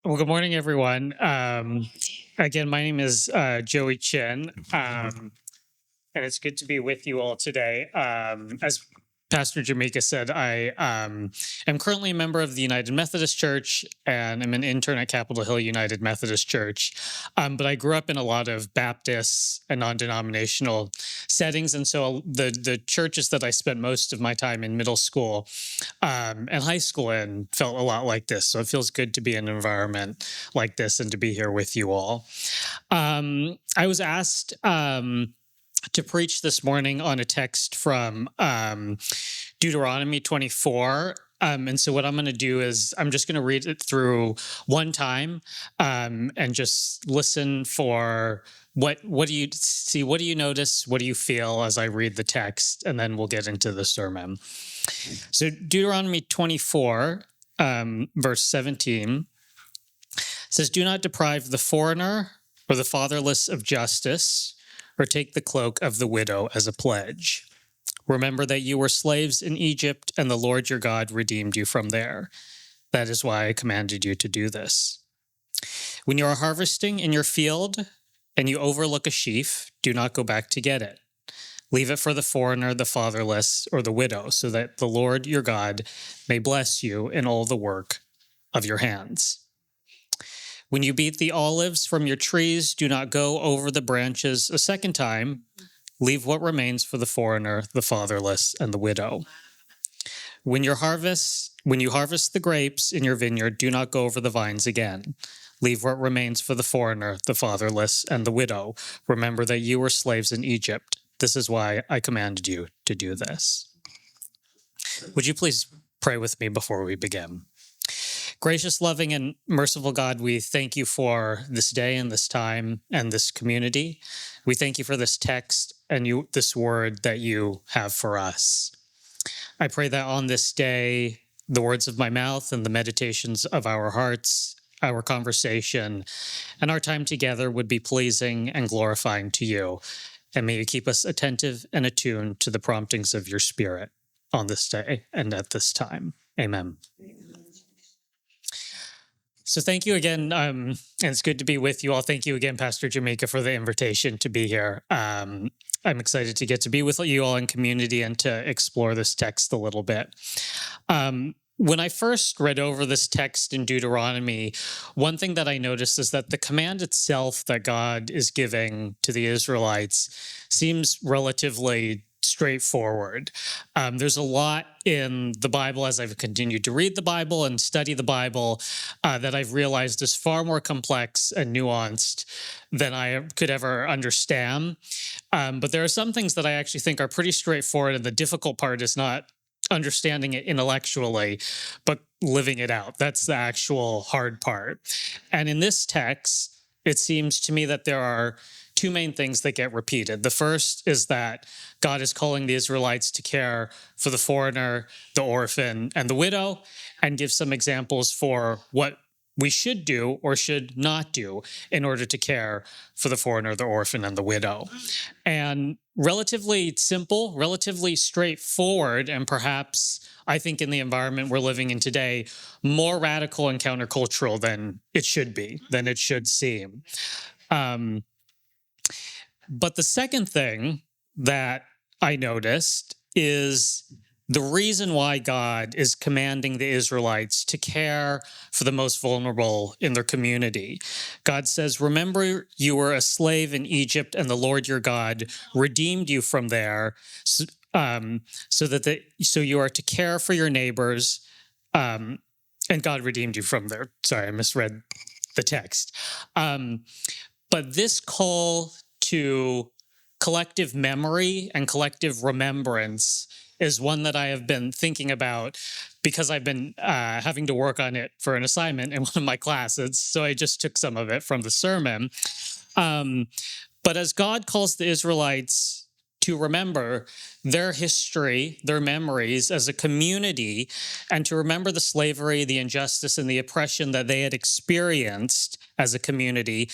Well, good morning, everyone. Again, my name is Joey Chin, and it's good to be with you all today. As Pastor Jamaica said, I am currently a member of the United Methodist Church, and I'm an intern at Capitol Hill United Methodist Church. But I grew up in a lot of Baptist and non-denominational settings, and so the churches that I spent most of my time in middle school and high school in felt a lot like this. So it feels good to be in an environment like this and to be here with you all. I was asked to preach this morning on a text from Deuteronomy 24. And so what I'm going to do is I'm just going to read it through one time and just listen for what do you see, what do you notice, what do you feel as I read the text, and then we'll get into the sermon. So Deuteronomy 24, verse 17 says, "Do not deprive the foreigner or the fatherless of justice, or take the cloak of the widow as a pledge. Remember that you were slaves in Egypt, and the Lord your God redeemed you from there. That is why I commanded you to do this. When you are harvesting in your field and you overlook a sheaf, do not go back to get it. Leave it for the foreigner, the fatherless, or the widow, so that the Lord your God may bless you in all the work of your hands. When you beat the olives from your trees, do not go over the branches a second time. Leave what remains for the foreigner, the fatherless, and the widow. When you harvest the grapes in your vineyard, do not go over the vines again. Leave what remains for the foreigner, the fatherless, and the widow. Remember that you were slaves in Egypt. This is why I commanded you to do this." Would you please pray with me before we begin? Gracious, loving, and merciful God, we thank you for this day and this time and this community. We thank you for this text and this word that you have for us. I pray that on this day, the words of my mouth and the meditations of our hearts, our conversation, and our time together would be pleasing and glorifying to you. And may you keep us attentive and attuned to the promptings of your Spirit on this day and at this time. Amen. So thank you again, and it's good to be with you all. Thank you again, Pastor Jamaica, for the invitation to be here. I'm excited to get to be with you all in community and to explore this text a little bit. When I first read over this text in Deuteronomy, one thing that I noticed is that the command itself that God is giving to the Israelites seems relatively straightforward. There's a lot in the Bible as I've continued to read the Bible and study the Bible that I've realized is far more complex and nuanced than I could ever understand. But there are some things that I actually think are pretty straightforward, and the difficult part is not understanding it intellectually, but living it out. That's the actual hard part. And in this text, it seems to me that there are two main things that get repeated. The first is that God is calling the Israelites to care for the foreigner, the orphan, and the widow, and give some examples for what we should do or should not do in order to care for the foreigner, the orphan, and the widow. And relatively simple, relatively straightforward, and perhaps, I think in the environment we're living in today, more radical and countercultural than it should be, than it should seem. But the second thing that I noticed is the reason why God is commanding the Israelites to care for the most vulnerable in their community. God says, "Remember, you were a slave in Egypt, and the Lord your God redeemed you from there, so you are to care for your neighbors, and God redeemed you from there." Sorry, I misread the text. But this call to collective memory and collective remembrance is one that I have been thinking about because I've been having to work on it for an assignment in one of my classes. So I just took some of it from the sermon. But as God calls the Israelites to remember their history, their memories as a community, and to remember the slavery, the injustice, and the oppression that they had experienced as a community,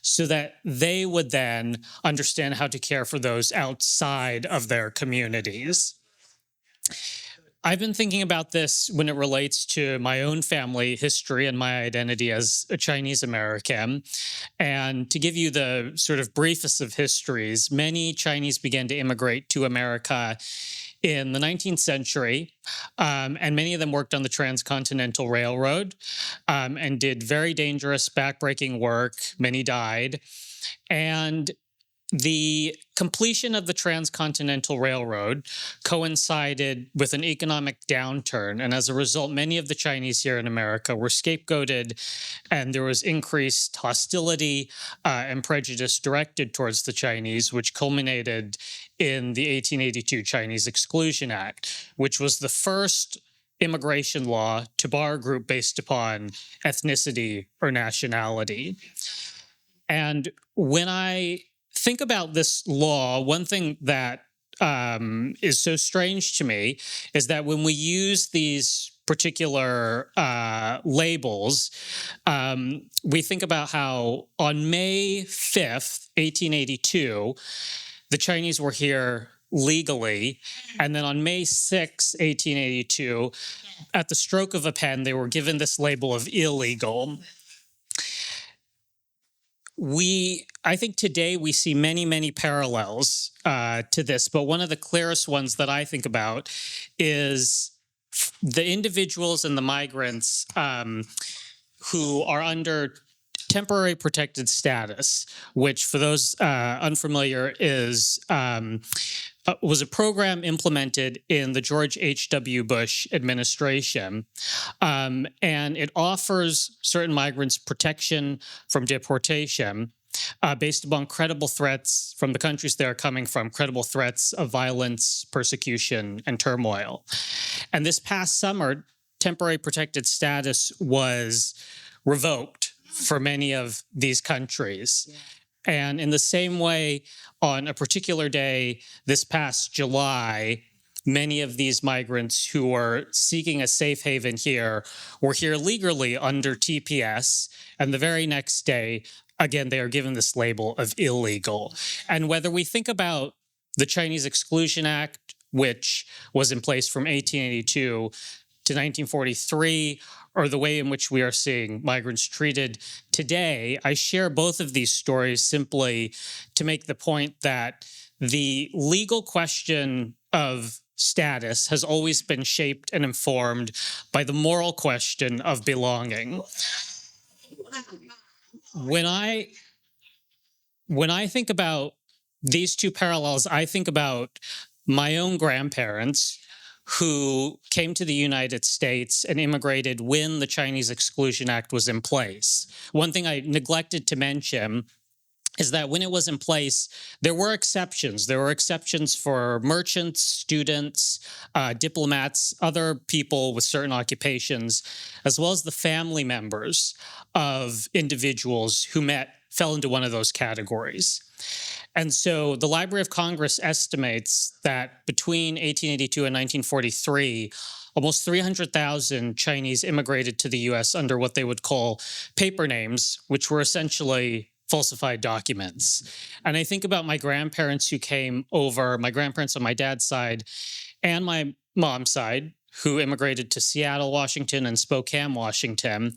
so that they would then understand how to care for those outside of their communities. I've been thinking about this when it relates to my own family history and my identity as a Chinese American. And to give you the sort of briefest of histories, many Chinese began to immigrate to America in the 19th century, and many of them worked on the Transcontinental Railroad and did very dangerous, backbreaking work. Many died. And the completion of the Transcontinental Railroad coincided with an economic downturn. And as a result, many of the Chinese here in America were scapegoated, and there was increased hostility and prejudice directed towards the Chinese, which culminated in the 1882 Chinese Exclusion Act, which was the first immigration law to bar a group based upon ethnicity or nationality. And when I think about this law, one thing that is so strange to me is that when we use these particular labels, we think about how on May 5th, 1882, the Chinese were here legally. And then on May 6, 1882, at the stroke of a pen, they were given this label of illegal. I think today we see many, many parallels to this, but one of the clearest ones that I think about is the individuals and the migrants who are under temporary protected status, which for those unfamiliar was a program implemented in the George H.W. Bush administration. And it offers certain migrants protection from deportation based upon credible threats from the countries they are coming from, credible threats of violence, persecution, and turmoil. And this past summer, temporary protected status was revoked for many of these countries. Yeah. And in the same way, on a particular day this past July, many of these migrants who were seeking a safe haven here were here legally under TPS, and the very next day, again, they are given this label of illegal. And whether we think about the Chinese Exclusion Act, which was in place from 1882 to 1943, or the way in which we are seeing migrants treated today, I share both of these stories simply to make the point that the legal question of status has always been shaped and informed by the moral question of belonging. When I think about these two parallels, I think about my own grandparents who came to the United States and immigrated when the Chinese Exclusion Act was in place. One thing I neglected to mention is that when it was in place, there were exceptions. There were exceptions for merchants, students, diplomats, other people with certain occupations, as well as the family members of individuals who fell into one of those categories. And so the Library of Congress estimates that between 1882 and 1943, almost 300,000 Chinese immigrated to the U.S. under what they would call paper names, which were essentially falsified documents. And I think about my grandparents who came over, my grandparents on my dad's side and my mom's side, who immigrated to Seattle, Washington, and Spokane, Washington,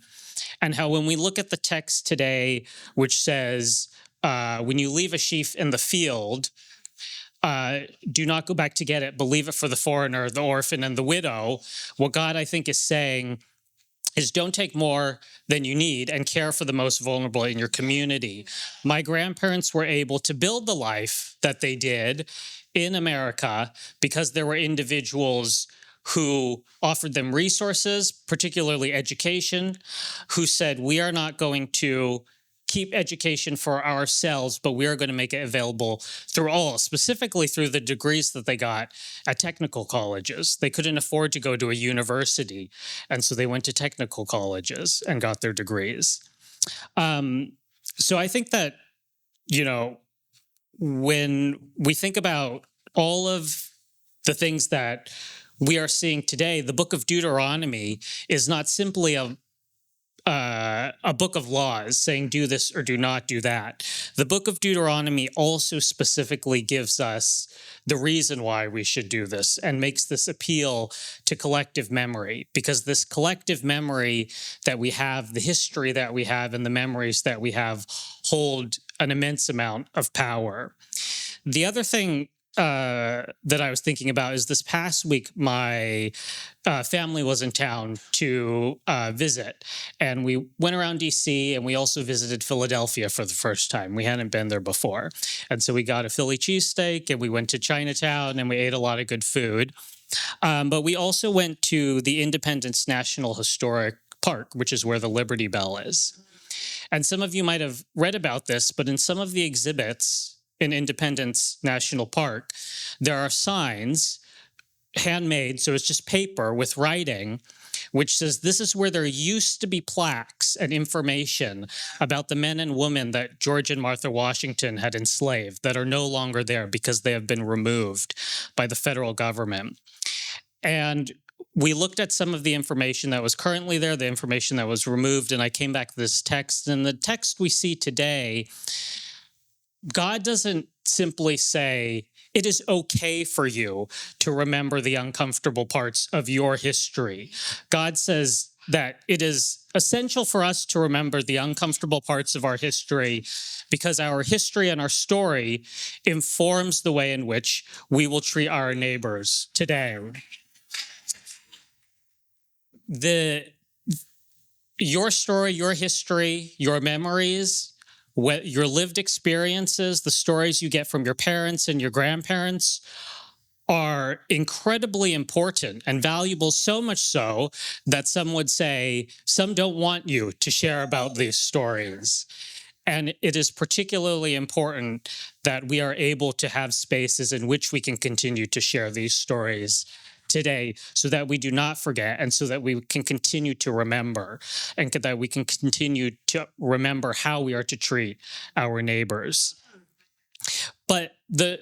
and how when we look at the text today, which says, when you leave a sheaf in the field, do not go back to get it, but leave it for the foreigner, the orphan, and the widow. What God, I think, is saying is don't take more than you need and care for the most vulnerable in your community. My grandparents were able to build the life that they did in America because there were individuals who offered them resources, particularly education, who said, we are not going to keep education for ourselves, but we are going to make it available through all, specifically through the degrees that they got at technical colleges. They couldn't afford to go to a university, and so they went to technical colleges and got their degrees. So I think that, when we think about all of the things that we are seeing today, the book of Deuteronomy is not simply a a book of laws saying do this or do not do that. The book of Deuteronomy also specifically gives us the reason why we should do this and makes this appeal to collective memory, because this collective memory that we have, the history that we have, and the memories that we have hold an immense amount of power. The other thing that I was thinking about is this past week, my family was in town to visit, and we went around DC, and we also visited Philadelphia for the first time. We hadn't been there before. And so we got a Philly cheesesteak, and we went to Chinatown, and we ate a lot of good food. But we also went to the Independence National Historic Park, which is where the Liberty Bell is. And some of you might have read about this, but in some of the exhibits in Independence National Park, there are signs, handmade, so it's just paper with writing, which says this is where there used to be plaques and information about the men and women that George and Martha Washington had enslaved that are no longer there because they have been removed by the federal government. And we looked at some of the information that was currently there, the information that was removed, and I came back to this text. And the text we see today, God doesn't simply say, it is okay for you to remember the uncomfortable parts of your history. God says that it is essential for us to remember the uncomfortable parts of our history because our history and our story informs the way in which we will treat our neighbors today. Your story, your history, your memories, your lived experiences, the stories you get from your parents and your grandparents are incredibly important and valuable, so much so that some would say some don't want you to share about these stories. And it is particularly important that we are able to have spaces in which we can continue to share these stories today so that we do not forget and so that we can continue to remember and that we can continue to remember how we are to treat our neighbors. But the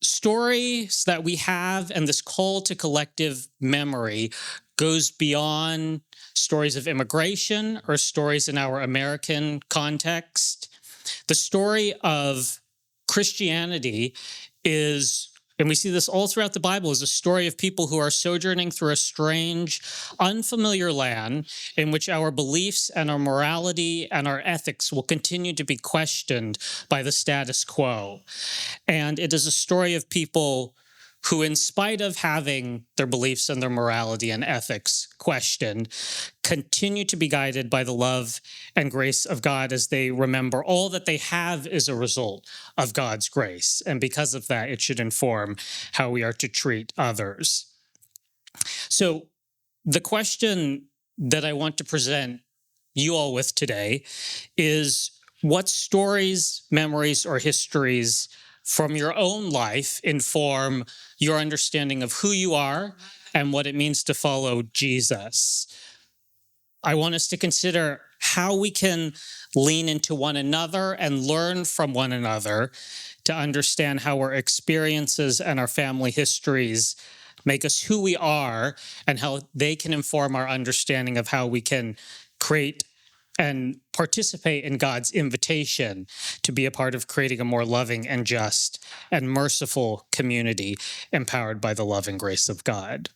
stories that we have and this call to collective memory goes beyond stories of immigration or stories in our American context. The story of Christianity is, and we see this all throughout the Bible, is a story of people who are sojourning through a strange, unfamiliar land in which our beliefs and our morality and our ethics will continue to be questioned by the status quo. And it is a story of people who, in spite of having their beliefs and their morality and ethics questioned, continue to be guided by the love and grace of God as they remember all that they have is a result of God's grace. And because of that, it should inform how we are to treat others. So the question that I want to present you all with today is, what stories, memories, or histories from your own life inform your understanding of who you are and what it means to follow Jesus? I want us to consider how we can lean into one another and learn from one another to understand how our experiences and our family histories make us who we are and how they can inform our understanding of how we can create and participate in God's invitation to be a part of creating a more loving and just and merciful community empowered by the love and grace of God.